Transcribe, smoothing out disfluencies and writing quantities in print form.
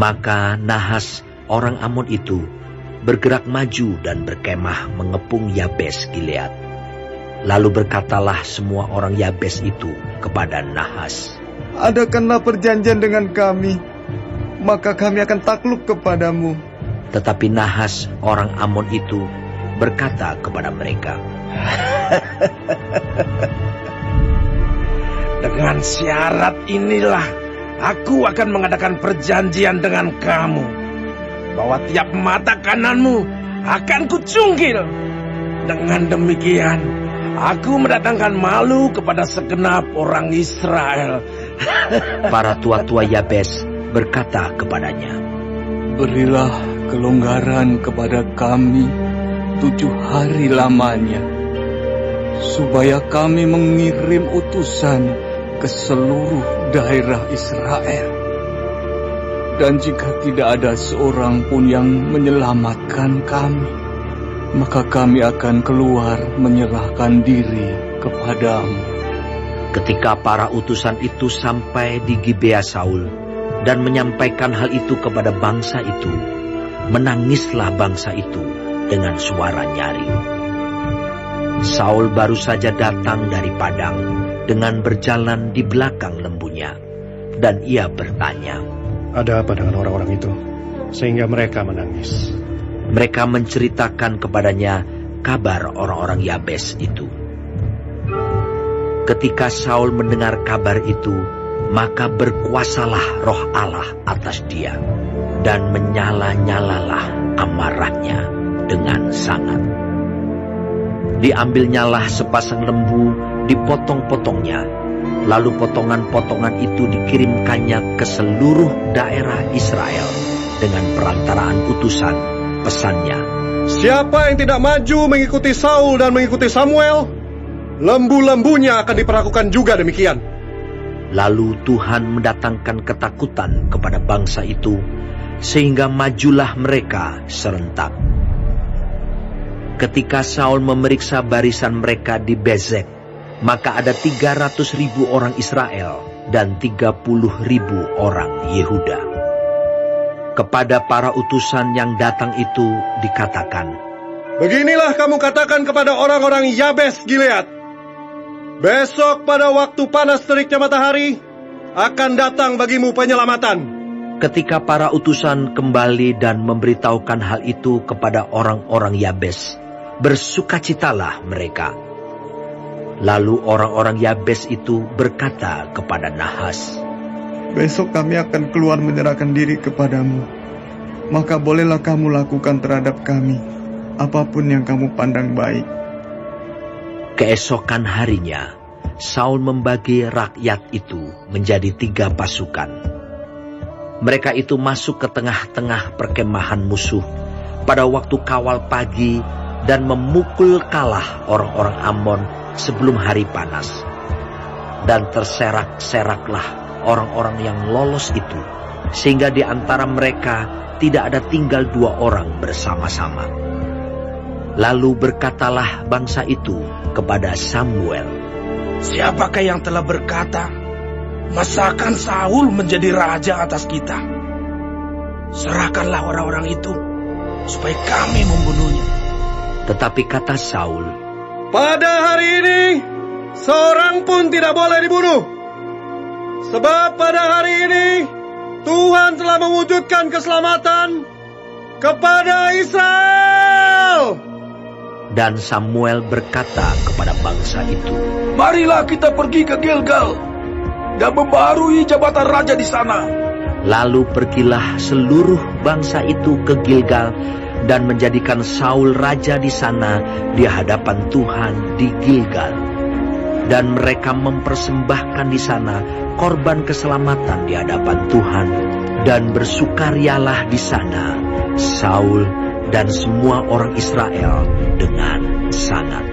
Maka Nahas orang Amon itu bergerak maju dan berkemah mengepung Yabes Gilead. Lalu berkatalah semua orang Yabes itu kepada Nahas, "Adakanlah perjanjian dengan kami, maka kami akan takluk kepadamu." Tetapi Nahas orang Amon itu berkata kepada mereka, "Dengan syarat inilah aku akan mengadakan perjanjian dengan kamu, bahwa tiap mata kananmu akan kucungkil. Dengan demikian, aku mendatangkan malu kepada segenap orang Israel." Para tua-tua Yabes berkata kepadanya, "Berilah kelonggaran kepada kami 7 hari lamanya, supaya kami mengirim utusan ke seluruh daerah Israel. Dan jika tidak ada seorang pun yang menyelamatkan kami, maka kami akan keluar menyerahkan diri kepadamu." Ketika para utusan itu sampai di Gibea Saul dan menyampaikan hal itu kepada bangsa itu, menangislah bangsa itu dengan suara nyaring. Saul baru saja datang dari padang dengan berjalan di belakang lembunya, dan ia bertanya, "Ada apa dengan orang-orang itu, sehingga mereka menangis?" Mereka menceritakan kepadanya kabar orang-orang Yabes itu. Ketika Saul mendengar kabar itu, maka berkuasalah roh Allah atas dia, dan menyala-nyalalah amarahnya dengan sangat. Diambilnyalah sepasang lembu, dipotong-potongnya, lalu potongan-potongan itu dikirimkannya ke seluruh daerah Israel dengan perantaraan utusan. Pesannya, "Siapa yang tidak maju mengikuti Saul dan mengikuti Samuel, lembu-lembunya akan diperlakukan juga demikian." Lalu Tuhan mendatangkan ketakutan kepada bangsa itu, sehingga majulah mereka serentak. Ketika Saul memeriksa barisan mereka di Bezek, maka ada 300.000 orang Israel dan 30.000 orang Yehuda. Kepada para utusan yang datang itu dikatakan, "Beginilah kamu katakan kepada orang-orang Yabes Gilead, besok pada waktu panas teriknya matahari, akan datang bagimu penyelamatan." Ketika para utusan kembali dan memberitahukan hal itu kepada orang-orang Yabes, bersukacitalah mereka. Lalu orang-orang Yabes itu berkata kepada Nahas, "Besok kami akan keluar menyerahkan diri kepadamu. Maka bolehlah kamu lakukan terhadap kami apapun yang kamu pandang baik." Keesokan harinya, Saul membagi rakyat itu menjadi 3 pasukan. Mereka itu masuk ke tengah-tengah perkemahan musuh pada waktu kawal pagi dan memukul kalah orang-orang Amon sebelum hari panas. Dan terserak-seraklah orang-orang yang lolos itu, sehingga di antara mereka tidak ada tinggal 2 orang bersama-sama. Lalu berkatalah bangsa itu kepada Samuel, "Siapakah yang telah berkata, masakan Saul menjadi raja atas kita? Serahkanlah orang-orang itu, supaya kami membunuhnya." Tetapi kata Saul, "Pada hari ini, seorang pun tidak boleh dibunuh. Sebab pada hari ini, Tuhan telah mewujudkan keselamatan kepada Israel." Dan Samuel berkata kepada bangsa itu, "Marilah kita pergi ke Gilgal dan membaharui jabatan raja di sana." Lalu pergilah seluruh bangsa itu ke Gilgal dan menjadikan Saul raja di sana di hadapan Tuhan di Gilgal. Dan mereka mempersembahkan di sana korban keselamatan di hadapan Tuhan, dan bersukarialah di sana Saul dan semua orang Israel dengan sangat.